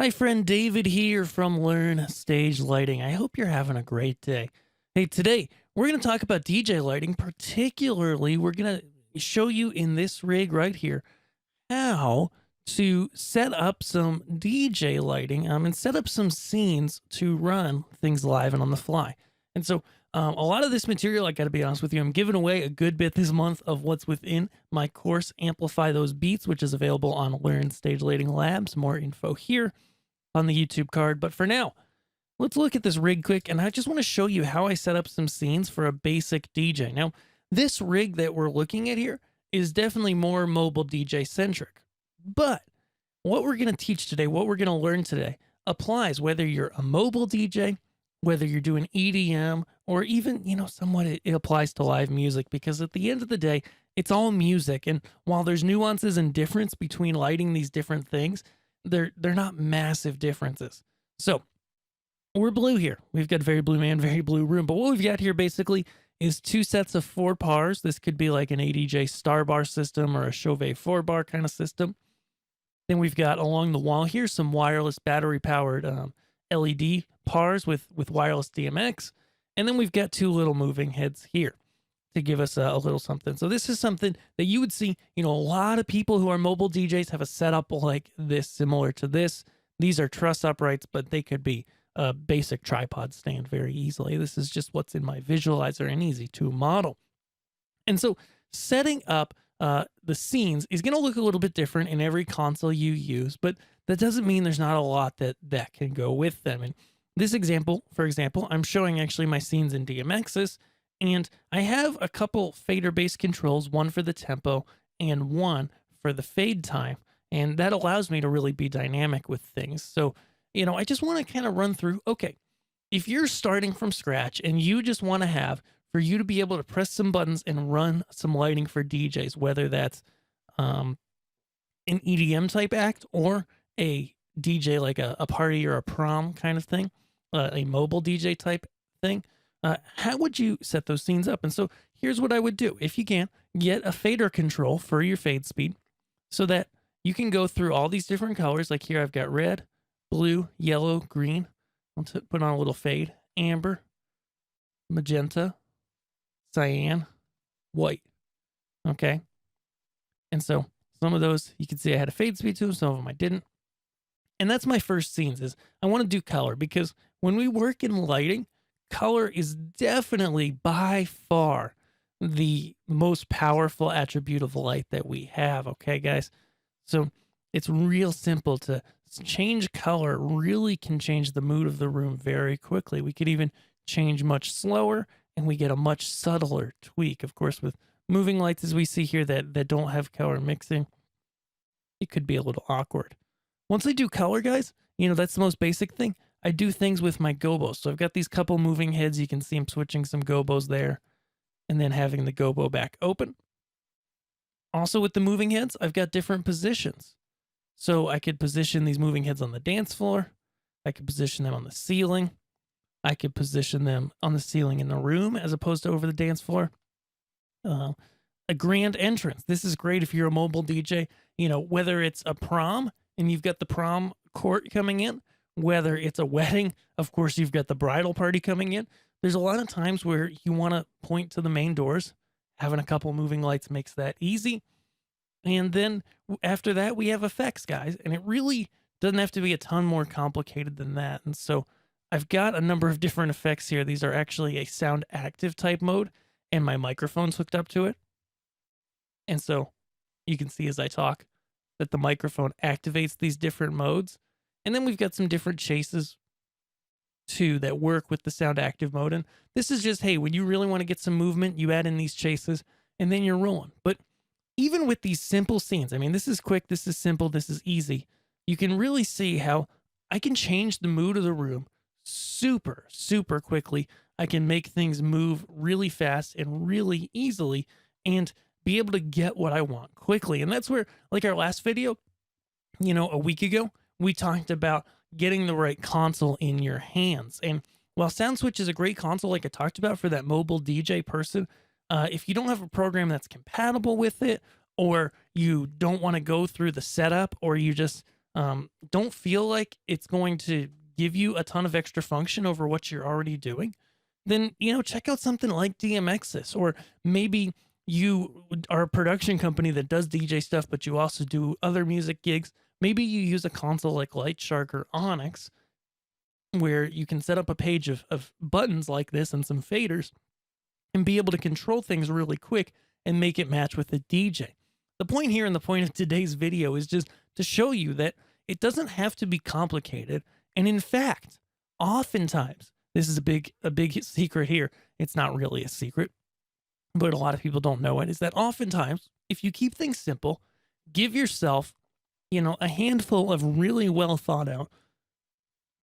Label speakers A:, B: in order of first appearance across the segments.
A: Hi, friend David here from Learn Stage Lighting. I hope you're having a great day. Hey, today we're going to talk about DJ lighting. Particularly, we're going to show you in this rig right here how to set up some DJ lighting and set up some scenes to run things live and on the fly. And so, a lot of this material, I got to be honest with you, I'm giving away a good bit this month of what's within my course, Amplify Those Beats, which is available on Learn Stage Lighting Labs. More info here on the YouTube card. But for now, let's look at this rig quick. And I just want to show you how I set up some scenes for a basic DJ. Now, this rig that we're looking at here is definitely more mobile DJ centric. But what we're going to teach today, what we're going to learn today, applies whether you're a mobile DJ, whether you're doing EDM, or even, somewhat it applies to live music, because at the end of the day, it's all music. And while there's nuances and difference between lighting these different things, they're not massive differences. So we're blue here. We've got very blue man, very blue room. But what we've got here basically is two sets of 4 bars. This could be like an ADJ star bar system or a Chauvet 4 bar kind of system. Then we've got along the wall here some wireless battery powered LED bars with wireless DMX. And then we've got 2 little moving heads here to give us a little something. So this is something that you would see, a lot of people who are mobile DJs have a setup like this, similar to this. These are truss uprights, but they could be a basic tripod stand very easily. This is just what's in my visualizer and easy to model. And so setting up the scenes is going to look a little bit different in every console you use, but that doesn't mean there's not a lot that can go with them. And this example, for example, I'm showing actually my scenes in DMXs, and I have a couple fader based controls, one for the tempo and one for the fade time. And that allows me to really be dynamic with things. So, I just want to kind of run through, okay, if you're starting from scratch and you just want to have for you to be able to press some buttons and run some lighting for DJs, whether that's an EDM type act or a DJ like a party or a prom kind of thing, a mobile DJ type thing, how would you set those scenes up? And so here's what I would do. If you can, get a fader control for your fade speed so that you can go through all these different colors. Like here, I've got red, blue, yellow, green. I'll put on a little fade, amber, magenta, cyan, white. Okay. And so some of those you can see I had a fade speed to them, some of them I didn't. And that's my first scenes is I want to do color, because when we work in lighting, color is definitely by far the most powerful attribute of light that we have. Okay, guys. So it's real simple to change color, really can change the mood of the room very quickly. We could even change much slower and we get a much subtler tweak. Of course, with moving lights as we see here that don't have color mixing, it could be a little awkward. Once I do color, guys, that's the most basic thing. I do things with my gobos. So I've got these couple moving heads. You can see I'm switching some gobos there and then having the gobo back open. Also with the moving heads, I've got different positions. So I could position these moving heads on the dance floor. I could position them on the ceiling. I could position them on the ceiling in the room as opposed to over the dance floor. A grand entrance. This is great if you're a mobile DJ, whether it's a prom and you've got the prom court coming in, whether it's a wedding, of course, you've got the bridal party coming in. There's a lot of times where you want to point to the main doors. Having a couple moving lights makes that easy. And then after that, we have effects, guys. And it really doesn't have to be a ton more complicated than that. And so I've got a number of different effects here. These are actually a sound active type mode, and my microphone's hooked up to it. And so you can see as I talk that the microphone activates these different modes. And then we've got some different chases too that work with the sound active mode. And this is just, hey, when you really want to get some movement, you add in these chases and then you're rolling. But even with these simple scenes, I mean, this is quick, this is simple, this is easy. You can really see how I can change the mood of the room super, super quickly. I can make things move really fast and really easily and be able to get what I want quickly. And that's where, like our last video, a week ago, we talked about getting the right console in your hands. And while SoundSwitch is a great console, like I talked about for that mobile DJ person, if you don't have a program that's compatible with it, or you don't want to go through the setup, or you just don't feel like it's going to give you a ton of extra function over what you're already doing, then, check out something like DMX's, or maybe you are a production company that does DJ stuff, but you also do other music gigs. Maybe you use a console like Lightshark or Onyx, where you can set up a page of buttons like this and some faders and be able to control things really quick and make it match with the DJ. The point here and the point of today's video is just to show you that it doesn't have to be complicated. And in fact, oftentimes, this is a big secret here. It's not really a secret, but a lot of people don't know it, is that oftentimes, if you keep things simple, give yourself, a handful of really well thought out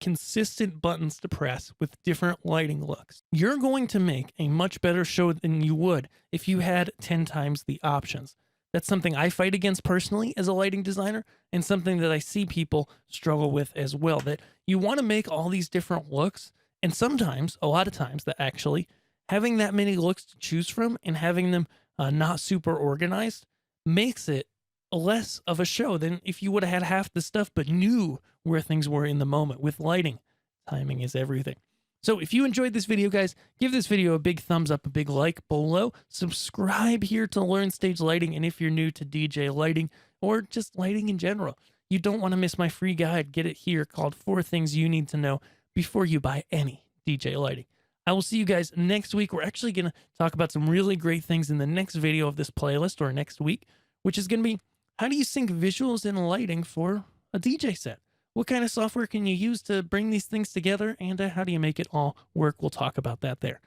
A: consistent buttons to press with different lighting looks, you're going to make a much better show than you would if you had 10 times the options. That's something I fight against personally as a lighting designer, and something that I see people struggle with as well. That you want to make all these different looks, and sometimes, a lot of times, that actually having that many looks to choose from and having them not super organized makes it less of a show than if you would have had half the stuff but knew where things were in the moment. With lighting, timing is everything. So if you enjoyed this video, guys, give this video a big thumbs up, a big like below. Subscribe here to learn stage lighting. And if you're new to DJ lighting or just lighting in general, you don't want to miss my free guide. Get it here, called 4 Things You Need to Know Before You Buy Any DJ Lighting. I will see you guys next week. We're actually going to talk about some really great things in the next video of this playlist, or next week, which is going to be, how do you sync visuals and lighting for a DJ set? What kind of software can you use to bring these things together, and how do you make it all work? We'll talk about that there.